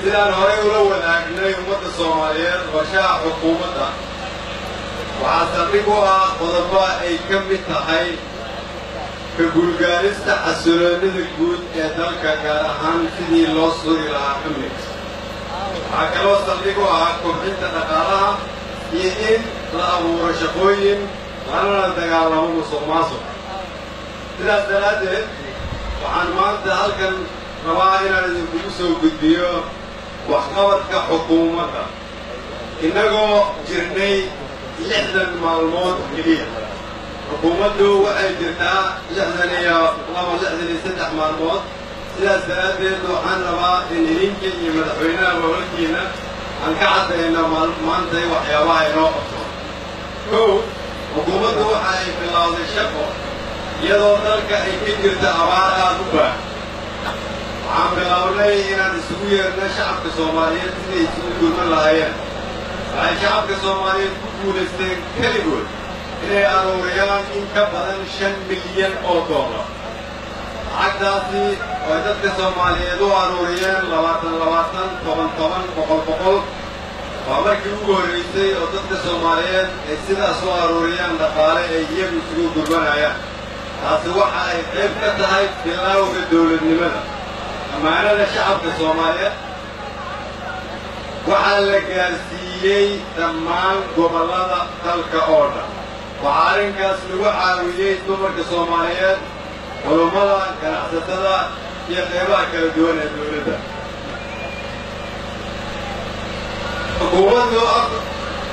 sidaan horey ula wadaagnay ummadda Soomaaliyeed qorshaha xukuumadda waxaa saldhig u ah qodobo ay ka mid tahay ka guulgaarista xasiloonida guud ee dalka gaar ahaan sidii loo sugi lahaa amniga waxaa kaloo saldhig u ah kobcinta dhaqaalaha iyo in la abuuro shaqooyin lana dagaalamo musuqmaasuq sidaas daraaddeed waxaan maanta halkan rabaa inaan idinkugu soo gudbiyo waxqabadka xukuumadda innagoo jirnay 60 maalmood keliya xukuumaddu waxay jirtaa 63 maalmood sidaas daraaddeed waxaan rabaa in idinka iyo madaxweynaha gobolkiina aan ka caddayno maanta waxyaabaha inoo qabto kow xukuumaddu waxa ay bilowday shaqo iyadoo dalka ay ka jirta abaar aad u baahan waxaan bilownay inaan isugu yeerno shacabka Soomaaliyeed siday isugu gurman lahaayeen waxay shacabka Soomaaliyeed ku guulaysteen keligood inay aruuriyaan in ka badan 5 milyan oo doolar lacagtaasi oo dadka Soomaaliyeed u aruuriyeen 20 waa markii ugu horreysay oo dadka Soomaaliyeed ay sidaas u aruuriyaan dhaqaale ay iyagu isugu gurmanayaan taasi waxa ay qayb ka tahay bilowga dowladnimada ammaanada shacabka Soomaaliyeed waxaa la gaarsiiyey dhammaan gobollada dalka oo dhan waxaa arrinkaas lagu caawiyey dumarka Soomaaliyeed culummada ganacsatada iyo qaybaha kala duwan ee dowladda xukuumaddu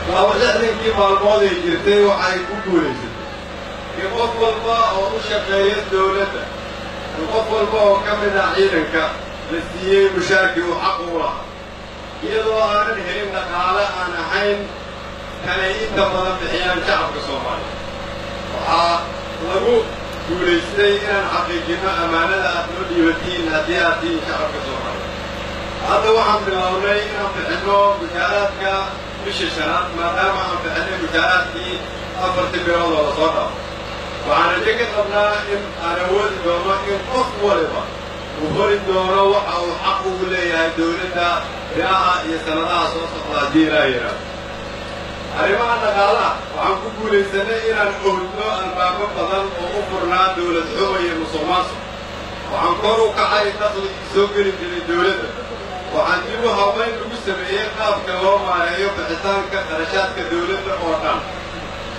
60 maalmood ay jirtay waxay ku guulaysatay in qof walba oo u shaqeeya dowladda in qof walba oo ka mid ah ciidanka la siiyey mushaarkii uu xaq u lahaa iyadoo aanan helin dhaqaale aan ahayn kanay inta badan bixiyaan shacabka Soomaaliyeed waxaa lagu guulaystay inaan xaqiijino ammaanada aad noo dhiibatiin haddii aad tihiin shacabka Soomaaliyeed hadda waxaan bilownay inaan bixinno mushaaraadka bisha shanaad maadaama aan bixinay mushaaraadkii 4 bilood oo lasoo dhaafo waxaan rajo ka qabnaa in aan awoodi doono in qof waliba uu hori doono waxa uu xaq ugu leeyahay dowladda bilaha iyo sanadaha soo socda haddii ilaa yidhaahdo arrimaha dhaqaalaha waxaan ku guulaysanay inaan ohodno albaabo badan oo u furnaa dowlad xumo iyo musuqmaasuq waxaan kor u kacay dakhligii soo geli jiray dowladda waxaan dib u habayn lagu sameeyey qaabka loo maareeyo bixitaanka kharashaadka dowladda oo dhan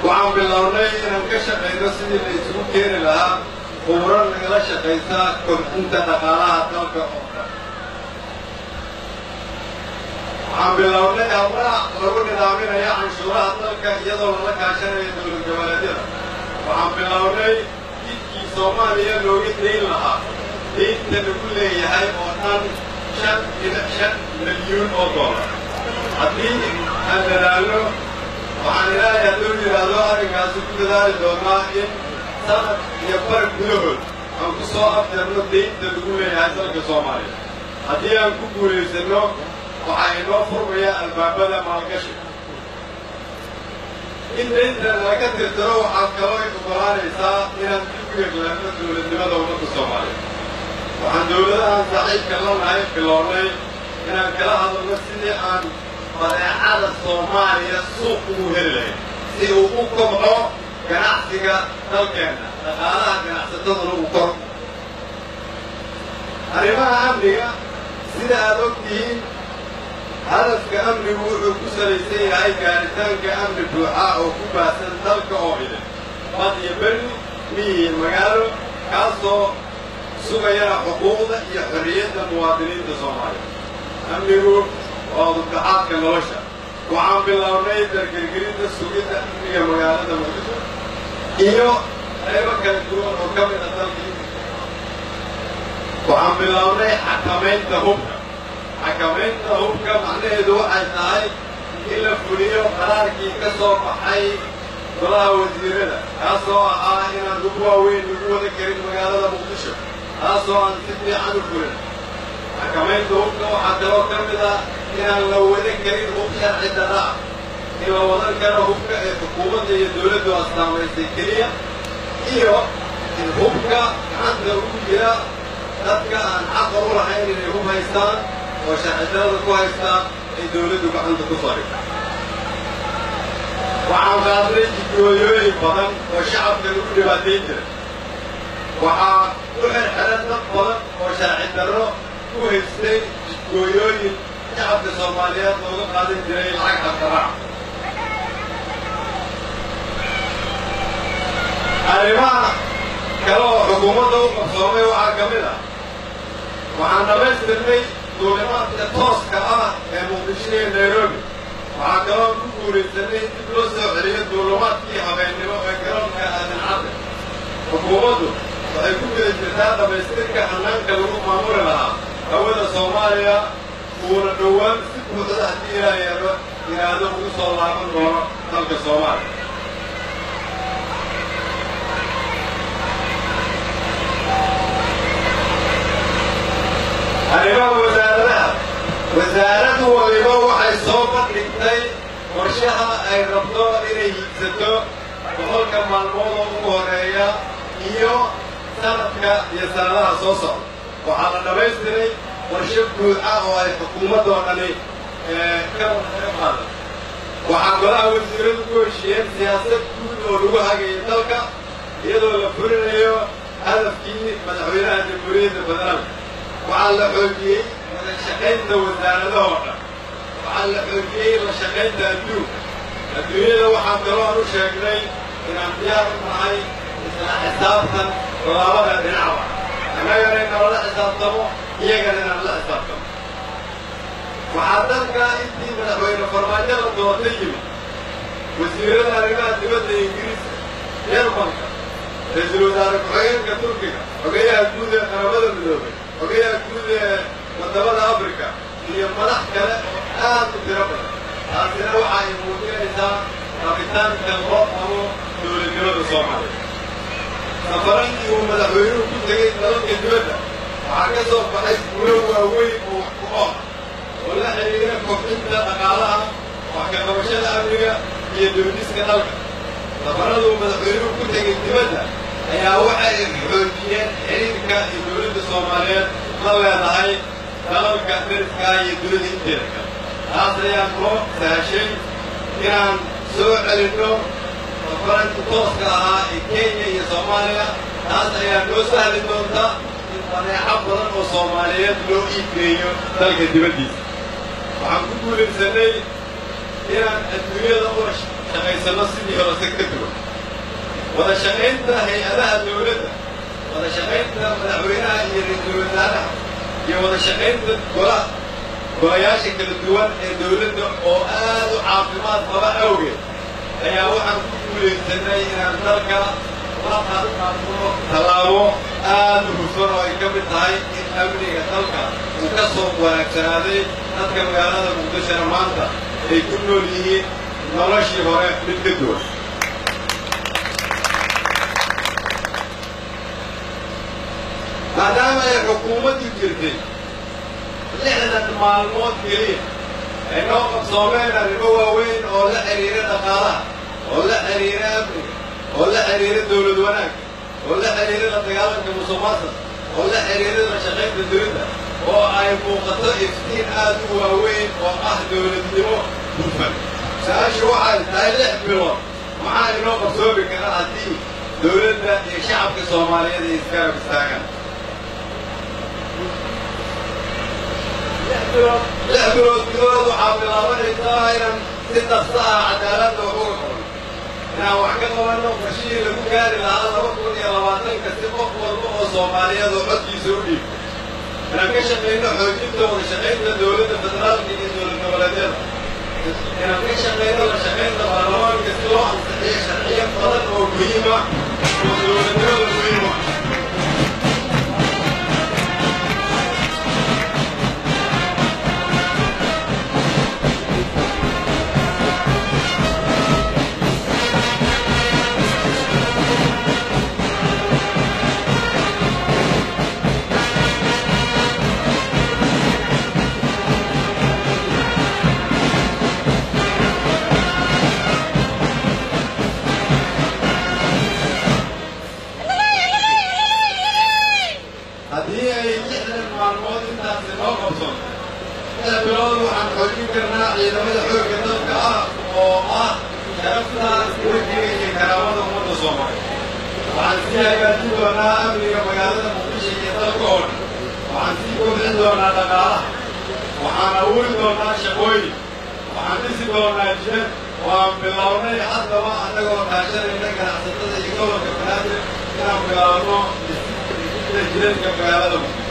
waxaan bilownay inaan ka shaqayno sidii la isugu keeni lahaa khubro nagala shaqaysa kobcinta dhaqaalaha dalka oo dhan waxaan bilownay habraha lagu nidaaminayo canshuuraha dalka iyadoo lala kaashanayo dowlad goboleedyada waxaan bilownay jidkii Soomaaliya looga dayn lahaa deynta lagu leeyahay oo dhan 5.5 milyan oo doolar haddii aan dadaalno waxaan ilaahay hadduu yidhaahdo arrinkaasi ku dadaali doonaa in sanad iyo bar gudahood aan ku soo afjarno deynta lagu leeyahay dalka Soomaaliya haddii aan ku guulaysanno waxaa inoo furmaya albaabada maalgashi in deynta laga tirtiro waxaa kaloo oggolaanaysaa inaan dib u yeglaano dowladnimada ummadda Soomaaliyeed waxaan dowladahan saaxiibka la nahay bilownay inaan kala hadalno sidii aan badeecada Soomaaliya suuq ugu heli lahayn si uu u kobco ganacsiga dalkeenna dhaqaalaha ganacsataduna uu kor arrimaha amniga sida aad ogtihiin hadafka amnigu wuxuu ku salaysan yahay gaaritaanka amni buuxa oo ku baahsan dalka oo idin bad iyo beri miyi iyo magaalo kaasoo sugayana xuquuqda iyo xorriyadda muwaadiniinta Soomaaliya amnigu waa udubdhaxaadka nolosha waxaan bilownay dargargelinta sugidda amniga magaalada Muqdisho iyo qaybo kala duwan oo ka mid ah dalka waxaan bilownay xakamaynta hubka macnaheedu waxay tahay in la fuliyo qaraarkii ka soo baxay golaha wasiirada kaasoo ahaa inaan hub waaweyn lagu wada karin magaalada Muqdisho taasoo aan si fiican u fulin xakamaynta hubka waxaa kaloo ka mid ah inaan la wada karin hub sharci darra ah in la wadan karo hubka ee xukuumadda iyo dowladdu astaamaysay keliya iyo in hubka gacanta ugu jira dadka aan xaqa u lahayn inay hub haystaan وشاهدنا كويسة الدولة عند كفارك وعن قادرين جدوية بدن وشعب كله بعدين وعن وحن حلنا بدن وشاهدنا كويسة جدوية شعب الصوماليات لو قادين جري العقد القراع أريما كلو حكومته مقصومة وعاقمنا وعن نمسلني دولمات التوس كأنا مقدشين نيروبي وعن كلام كوري سنين تبلوس عليه دولمات فيها بين وكلام كأن العدل حكومته سيكون الاستثناء بيسترك حنان كلو مامور لها أولا صوماليا ونوان سكوت تحتيها إلى هذا وصل الله من دور خلق الصومال الإمام وزارته والإمام waxay soo bandhigtay qorshaha ay rabto inay hiigsato boqolka maalmood oo ugu horeeya iyo sanadka iyo sanadaha soo socda waxaa la dhamaystiray qorshe guud ah oo ay xukuumadda oo dhani ka qaada waxaa golaha wasiiradu ku heshiiyeen siyaasad guud oo lagu hagayo dalka iyadoo la fulinayo hadafkii madaxweynaha jamhuuriyadda federaalka وعلى حوجي ولا شقيت وزارة هذا وعلى حوجي ولا شقيت الدنيا لو حضروا شكلي إن أمتيار معي حسابا ولا ولا دنعوة أنا قرينا ولا حسابتمو هي قرينا ولا حسابتمو وحضرك أنتي من أخوين فرمانيا الدواتية وزيرة الأرقاء تبدأ إنجليز يرمانك رجل وزارة حقين كتركيا وقيا أجود أربادة مدوبة وقيا أجود مدبادة أفريقيا هي ملح كلا تدربنا هذا وحي موجود إنسان رابطان كالغوط أو دول الجنوب الصومالي سفران يوم مدحوينه كنت جيد نلوك الجودة وعكسوا بحيث ملوك أوي وقوم ولا حريقنا كوفينتا أقالها وحكا مشاهدة أمريكا هي دوليس كتلك سفران يوم مدحوينه كنت جيد نبدا ayaa waxay xoojiyeen xiriirka iyo dowladda Soomaaliyeed la leedahay dalalka deriska iyo dowladda inteeda kale taas ayaa koo sahashay inaan soo celino safarka tooska ahaa ee Kenya iyo Soomaaliya taas ayaa noo sahli doonta in badeeco badan oo Soomaaliyeed loo iibgeeyo dalka dibaddiisa waxaan ku guulaysanay inaan adduunyada u shaqaysano sidii hore si ka duwan ولا شقيت هيئتها الدولة ولا شقيت مدحوينها هي الدولة هي ولا شقيت وياشك الدول الدولة وآل عاقبات طبعا أوجد هي واحد كل سنة إن تركها وقد تلاوه آل بسرعة ويكمل هاي إن أمريكا تلقى وكسب ونكسرادي تلقى مقالات مقدسة مانتا يكونوا ليه نرشي هراء بالكدول ما دام الحكومة تجري لحنا المعلومات كلية إنه قصومينا الربوة وين ولا حرير الأقارة ولا حرير أمريكا ولا حرير الدولة وناك ولا حرير الأطيارة كمصمصة ولا حرير المشاقين الدولة وأي موقطة إفتين آدوا وين وأهدوا للدماء مفن سأشي واحد تايلح بلون معاه إنه قصومي كان عدي دولة شعب كصومالية دي إسكار بستاكن لا بروتكول وحاول الأمر ظاهرا 6 ساعة عدالة وحقوق أنا وحكموا أنه فشيل المكان العالم وقل يا رواتن كسبق والبقى الصومالية وحد يسوري أنا كشف إنه حوجبته وشقيت الدولة الفدرال في دولة البلدين أنا كشف إنه شقيت البرلمان كسبوا عن صحيح شرعية فرد ومهمة ودولة مهمة bilood waxaan xoojin karnaa ciidamada xoogga dalka ah oo ah sharafta wejiga iyo karaamada ummadda Soomaaliyeed. waxaan sii hagaajin doonaa amniga magaalada Muqdisho iyo dalka oo dhan. waxaan sii kobcin doonaa dhaqaalaha. waxaan abuuri doonaa shaqooyin. waxaan dhisi doonaa jidad. waan bilownay haddaba annagoo kaashanayna ganacsatada iyo gobolka banaadir inaan bilaabno dhisida jidadka magaalada Muqdisho.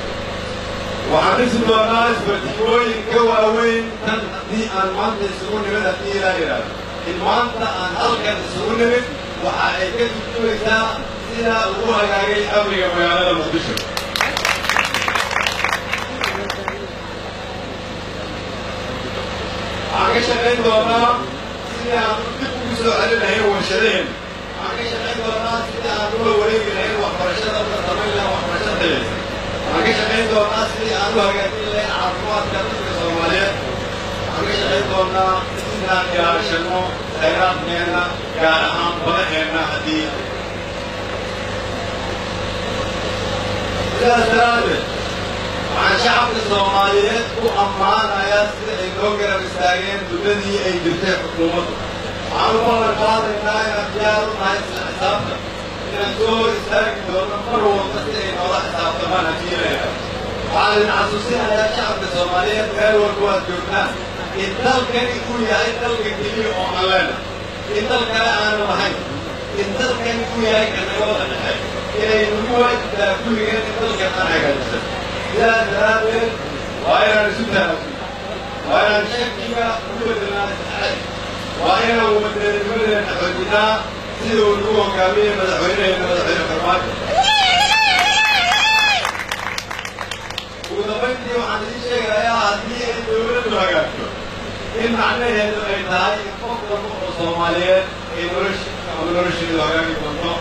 waxaan dhisi doonaa isbartiibooyin ka waaweyn tan haddii aan maanta isugu nimid haddii ilaa yidhaahdo. in maanta aan halkan isugu nimid waxa ay ka turjumaysaa sida ugu hagaagay amniga magaalada Muqdisho. waxaan ka shaqayn doonaa sidii aan dib ugu soo celin lahayn warshadaheen. waxaan ka shaqayn doonaa sidii aan ula wareegi lahayn waxbarashada una samayn lahayn waxbarasho tayaysan. waxaan ka shaqayn doonaa sidii aan u hagaajin lahayn caafimaadka dadka Soomaaliyeed. waxaan ka shaqayn doonaa sidaan ilaashano khayraadkeena gaar ahaan badaheenna haddii sidaas daraaddeed waxaan shacabka Soomaaliyeed ku ammaanayaa sida ay noo garab istaageen muddadii ay jirtay xukuumaddu. waxaan u ballan qaadaynaa inaan diyaar u nahay isla xisaabtan inaan soo hor istaagi doono mar walba si ay noola xisaabtamaan haddii la yidhaahdo. waxaan idin xasuusinayaa shacabka Soomaaliyeed meel walba waad joogtaan in dalkani uu yahay dalka keliya oo aan leenahay. in dal kale aanu lahayn. in dalkani uu yahay ka naga wada dhexeey. inay nagu waajibtaa kulligeen in dalkan aan hagaajisan. sidaas daraaddeed waa inaan isu taagno. waa inaan shakiga ugu bedelnaa isxaadi. waa inaan umadanimadeena xoojinaa sida uu nagu hogaamiyey madaxweyneheena madaxweyne Farmaajo. ugu dambayntii waxaan idiin sheegayaa haddii ay dowladdu hagaagto in macnaheedu ay tahay in qof walba oo Soomaaliyeed ay noloshiidu hagaagi doonto.